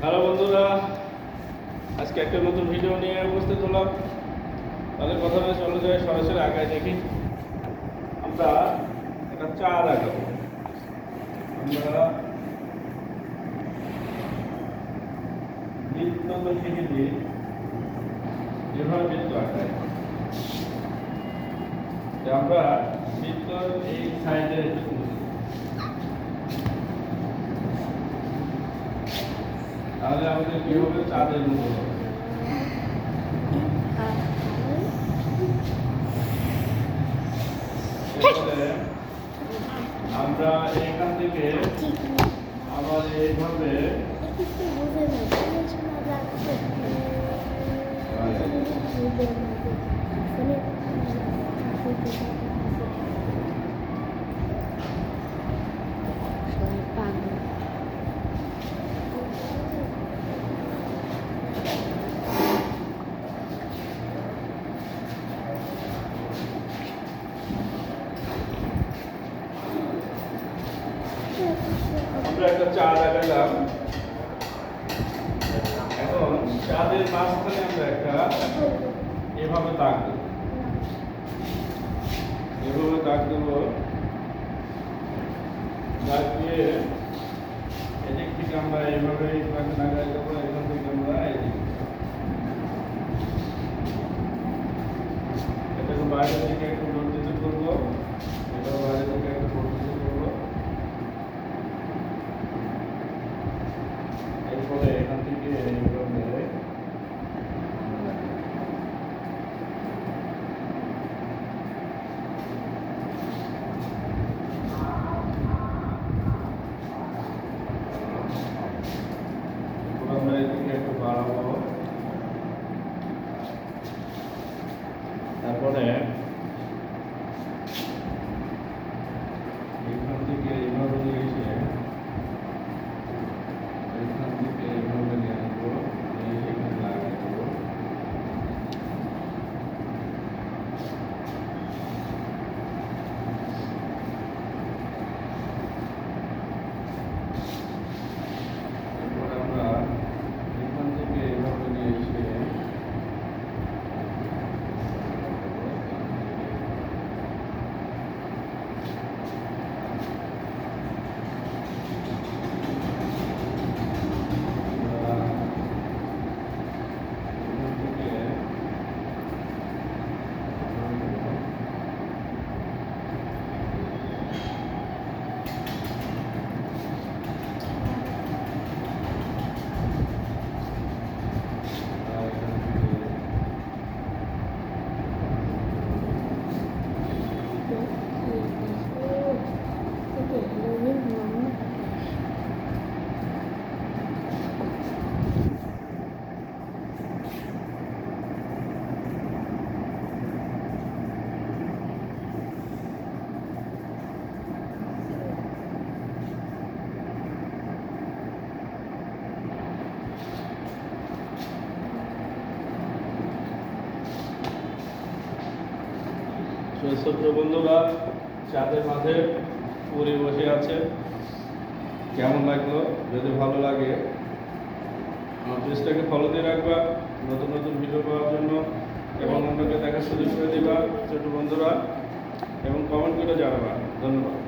Hello বন্ধুরা, আজকে একটা নতুন ভিডিও নিয়ে উপস্থিত হলাম। তাহলে প্রথমে চলে যায় সরাসরি আগায় দেখি আমরা একটা চাঁদ আঁকাবো। আমরা বৃত্ত তো শিখেছি, এভাবে বৃত্ত আঁকাই। আমরা বৃত্তর এই সাইডে তাহলে আমাদের কি হবে, চাঁদের মতো হবে। আমরা এখান থেকে আবার এইভাবে আমরা একটা চাঁদ আঁকালাম। এখন চাঁদের মাঝখানে আমরা একটা এভাবে দাগ দেব, এভাবে দাগ দেব। দাগ দিয়ে এদিক থেকে আমরা এইভাবে লাগাই দেবো, এখান থেকে আমরা এদিক এটাকে বাইরে থেকে একটু বর্ধিত করবো, এটা বাইরে থেকে একটু বর্ধিত করবো। এরপরে এখান থেকে এইভাবে আমরা এদিকে একটু বাড়াবো। তারপরে এখান থেকে এইভাবে নিয়ে এসে এখান থেকে এইভাবে নিয়ে আসবো, নিয়ে এখানে লাগিয়ে দেবো। তারপরে আমরা এখান থেকে এইভাবে নিয়ে এসে ছোট্ট বন্ধুরা চাঁদের মাঝে পরি বসে আছে। কেমন লাগলো? যদি ভালো লাগে আমার পেজটাকে ফলো দিয়ে রাখবা নতুন নতুন ভিডিও পাওয়ার জন্য, এবং অন্যকে দেখার সুযোগ করে দিবা ছোট বন্ধুরা, এবং কমেন্ট করে জানাবা। ধন্যবাদ।